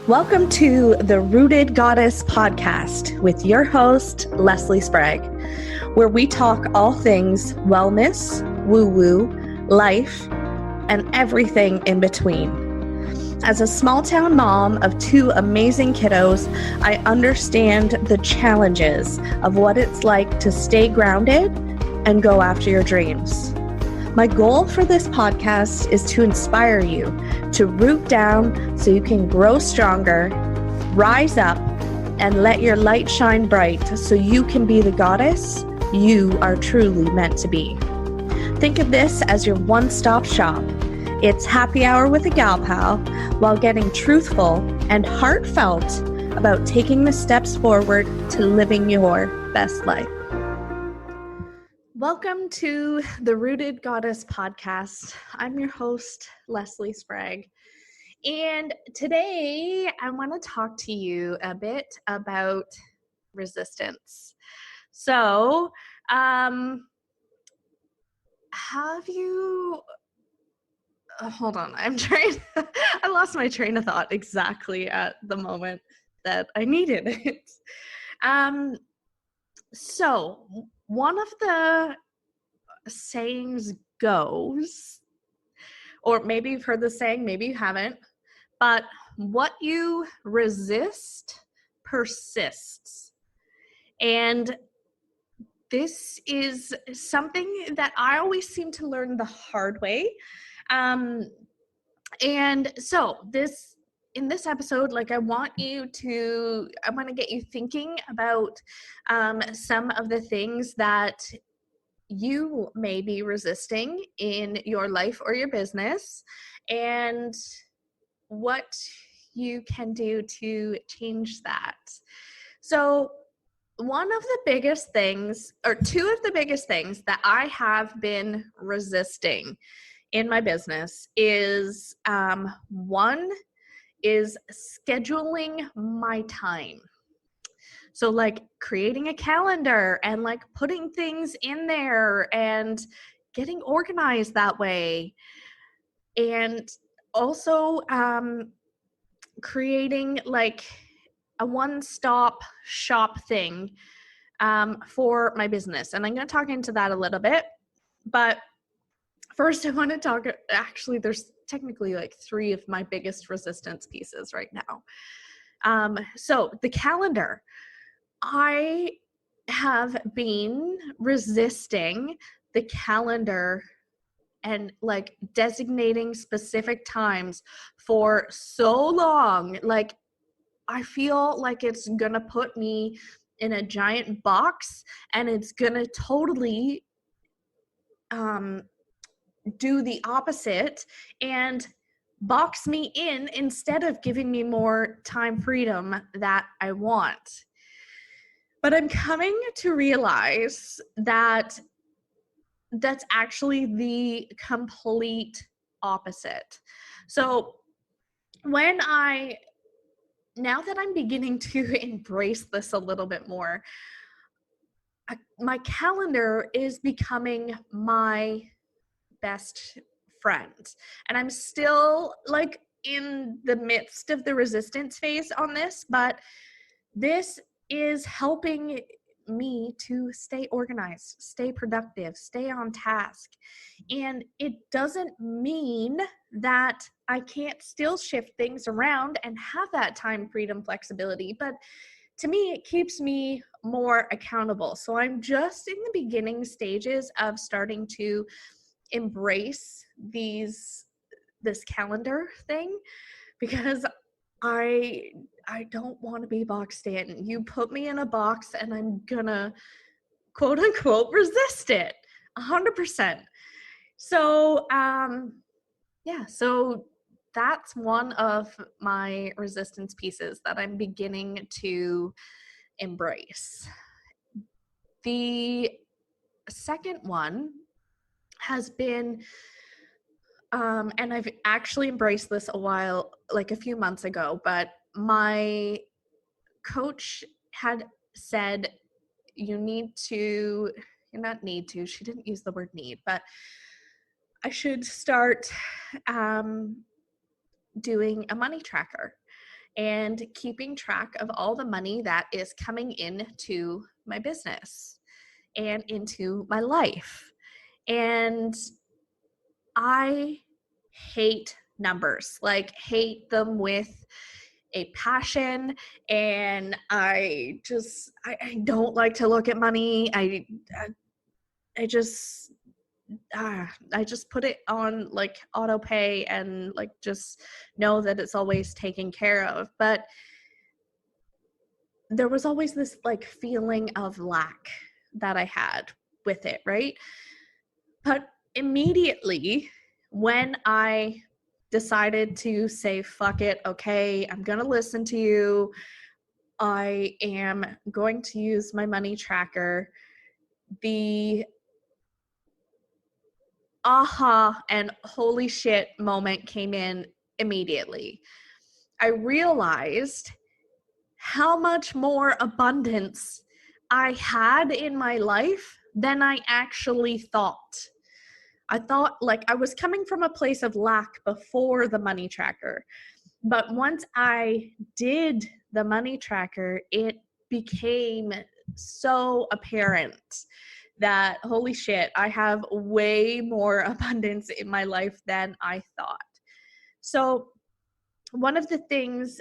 Welcome to the Rooted Goddess podcast with your host, Leslie Sprague, where we talk all things wellness, woo-woo, life, and everything in between. As a small-town mom of two amazing kiddos, I understand the challenges of what it's like to stay grounded and go after your dreams. My goal for this podcast is to inspire you to root down so you can grow stronger, rise up, and let your light shine bright so you can be the goddess you are truly meant to be. Think of this as your one-stop shop. It's happy hour with a gal pal while getting truthful and heartfelt about taking the steps forward to living your best life. Welcome to the Rooted Goddess podcast. I'm your host, Leslie Sprague. And today I want to talk to you a bit about resistance. So, hold on, I lost my train of thought exactly at the moment that I needed it. So one of the sayings goes, or maybe you've heard the saying, maybe you haven't, but what you resist persists. And this is something that I always seem to learn the hard way. And so in this episode, I want to get you thinking about some of the things that you may be resisting in your life or your business and what you can do to change that. So one of the biggest things, or two of the biggest things that I have been resisting in my business is one is scheduling my time. So creating a calendar and putting things in there and getting organized that way. And also creating a one-stop shop thing for my business. And I'm going to talk into that a little bit. But first I want to talk, actually there's technically three of my biggest resistance pieces right now. So the calendar. I have been resisting the calendar and designating specific times for so long. I feel like it's gonna put me in a giant box and it's gonna totally do the opposite and box me in instead of giving me more time freedom that I want. But I'm coming to realize that that's actually the complete opposite. So now that I'm beginning to embrace this a little bit more, my calendar is becoming my best friend. And I'm still in the midst of the resistance phase on this, but this is helping me to stay organized, stay productive, stay on task. And it doesn't mean that I can't still shift things around and have that time freedom flexibility, but to me, it keeps me more accountable. So I'm just in the beginning stages of starting to embrace this calendar thing because I don't want to be boxed in. You put me in a box and I'm gonna quote unquote resist it 100%. So so that's one of my resistance pieces that I'm beginning to embrace. The second one has been and I've actually embraced this a few months ago, but my coach had said she didn't use the word need, but I should start doing a money tracker. and keeping track of all the money that is coming into my business and into my life. And I hate numbers, like hate them with a passion. And I don't like to look at money. I just I just put it on like auto pay and like just know that it's always taken care of. But there was always this like feeling of lack that I had with it, right? But immediately when I decided to say, fuck it, okay, I'm going to listen to you, I am going to use my money tracker, the aha and holy shit moment came in immediately. I realized how much more abundance I had in my life than I actually thought. I thought like I was coming from a place of lack before the money tracker. But once I did the money tracker, it became so apparent that holy shit, I have way more abundance in my life than I thought. So, one of the things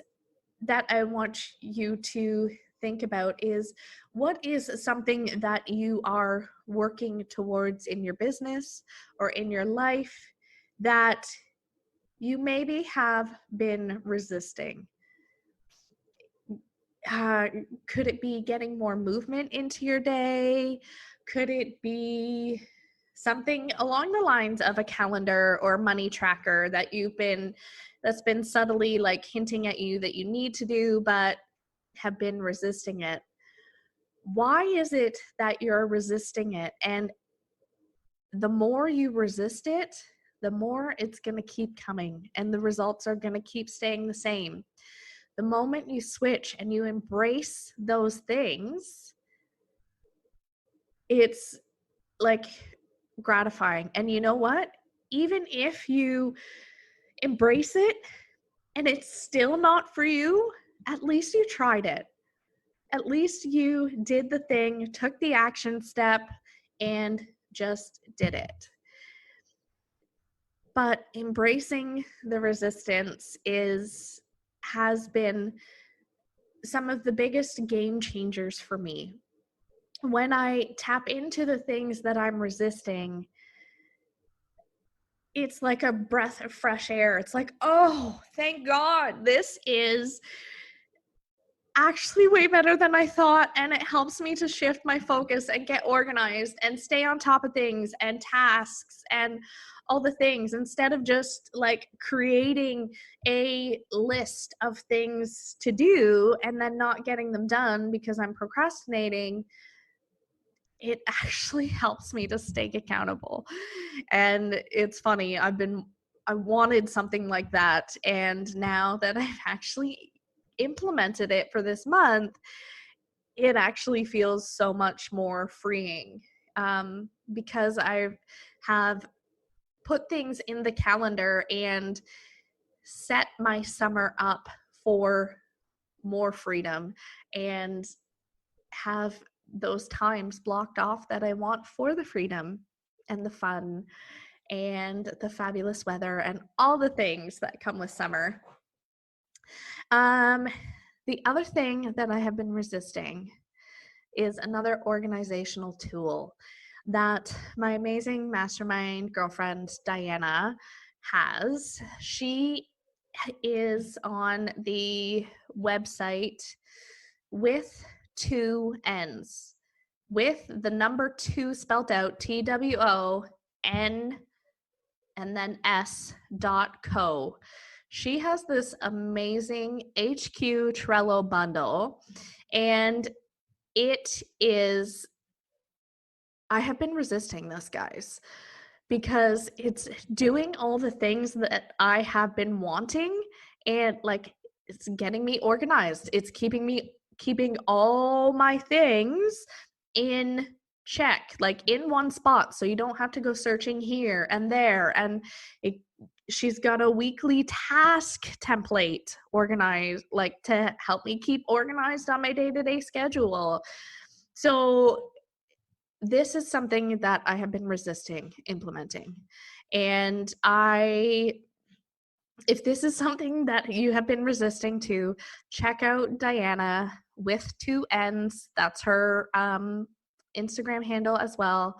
that I want you to think about is what is something that you are working towards in your business or in your life that you maybe have been resisting? Could it be getting more movement into your day? Could it be something along the lines of a calendar or money tracker that that's been subtly like hinting at you that you need to do, but have been resisting it? Why is it that you're resisting it? And the more you resist it, the more it's going to keep coming and the results are going to keep staying the same. The moment you switch and you embrace those things, it's like gratifying. And you know what? Even if you embrace it and it's still not for you, at least you tried it. At least you did the thing, took the action step, and just did it. But embracing the resistance has been some of the biggest game changers for me. When I tap into the things that I'm resisting, it's like a breath of fresh air. It's like, oh, thank God, this is actually way better than I thought. And it helps me to shift my focus and get organized and stay on top of things and tasks and all the things, instead of just like creating a list of things to do and then not getting them done because I'm procrastinating. It actually helps me to stay accountable. And it's funny, I wanted something like that, and now that I've actually implemented it for this month, it actually feels so much more freeing, because I have put things in the calendar and set my summer up for more freedom and have those times blocked off that I want for the freedom and the fun and the fabulous weather and all the things that come with summer. The other thing that I have been resisting is another organizational tool that my amazing mastermind girlfriend Diana has. She is on the website with two N's, with the number 2 spelled out, TWON, and then S.co. She has this amazing HQ Trello bundle, and I have been resisting this, guys, because it's doing all the things that I have been wanting, and like it's getting me organized. It's keeping all my things in check, like in one spot, so you don't have to go searching here and there, and it She's got a weekly task template organized, like to help me keep organized on my day-to-day schedule. So this is something that I have been resisting implementing. And if this is something that you have been resisting to, check out Diana with 2 N's. That's her Instagram handle as well.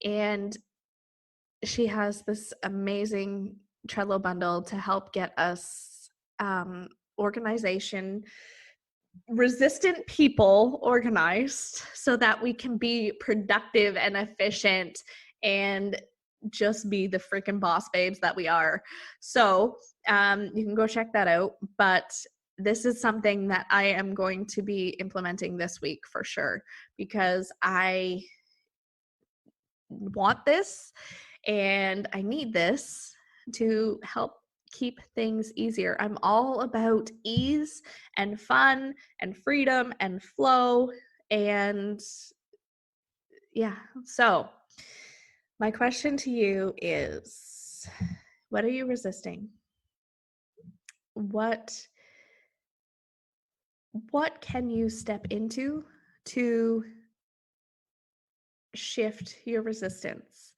And she has this amazing Trello bundle to help get us organization resistant people organized so that we can be productive and efficient and just be the freaking boss babes that we are. So you can go check that out. But this is something that I am going to be implementing this week for sure, because I want this and I need this to help keep things easier. I'm all about ease and fun and freedom and flow. And yeah, so my question to you is, what are you resisting? What can you step into to shift your resistance?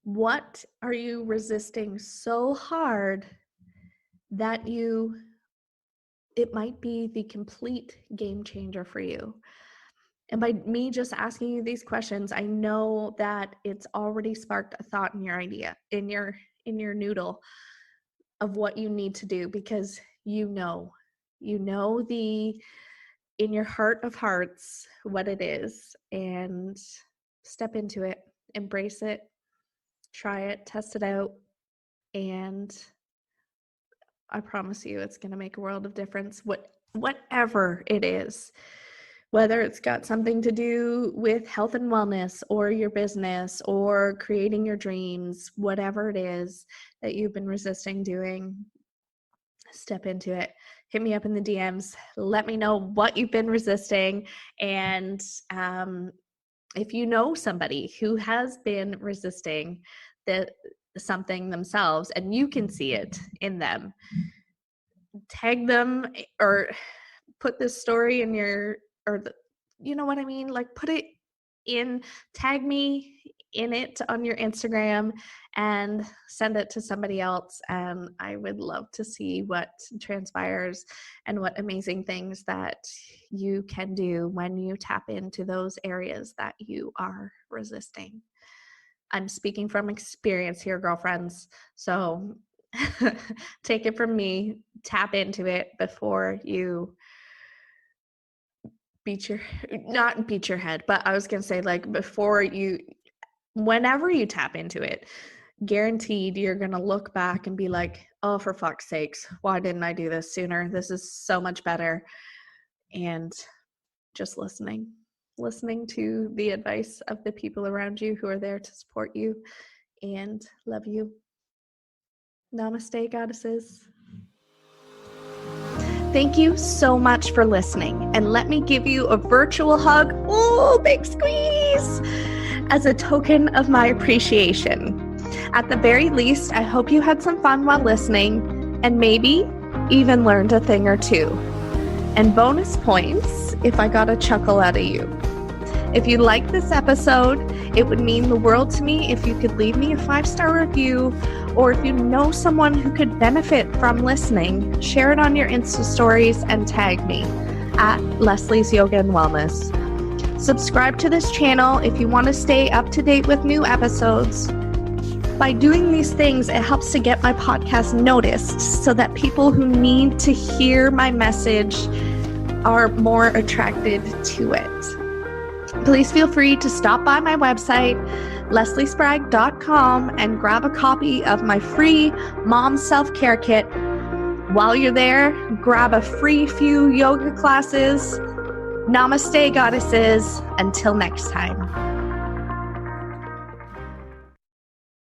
What are you resisting so hard that it might be the complete game changer for you? And by me just asking you these questions, I know that it's already sparked a thought in your idea, in your noodle of what you need to do, because you know in your heart of hearts what it is, and step into it, embrace it, try it, test it out, and I promise you it's going to make a world of difference. Whatever it is, whether it's got something to do with health and wellness or your business or creating your dreams, whatever it is that you've been resisting doing, step into it. Hit me up in the DMs. Let me know what you've been resisting. And if you know somebody who has been resisting something themselves and you can see it in them, tag them or put this story in you know what I mean? Like, put it in, tag me in it on your Instagram and send it to somebody else. And I would love to see what transpires and what amazing things that you can do when you tap into those areas that you are resisting. I'm speaking from experience here, girlfriends. So take it from me, tap into it before you not beat your head, but I was going to say, like, whenever you tap into it, guaranteed you're going to look back and be like, oh, for fuck's sakes, why didn't I do this sooner? This is so much better. And just listening to the advice of the people around you who are there to support you and love you. Namaste, goddesses. Thank you so much for listening, and let me give you a virtual hug, ooh, big squeeze, as a token of my appreciation. At the very least, I hope you had some fun while listening and maybe even learned a thing or two. And bonus points if I got a chuckle out of you. If you liked this episode, it would mean the world to me if you could leave me a 5-star review, or if you know someone who could benefit from listening, share it on your Insta stories and tag me at Leslie's Yoga and Wellness. Subscribe to this channel if you want to stay up to date with new episodes. By doing these things, it helps to get my podcast noticed so that people who need to hear my message are more attracted to it. Please feel free to stop by my website, lesliespragg.com, and grab a copy of my free Mom Self-Care Kit. While you're there, grab a free few yoga classes. Namaste, goddesses. Until next time.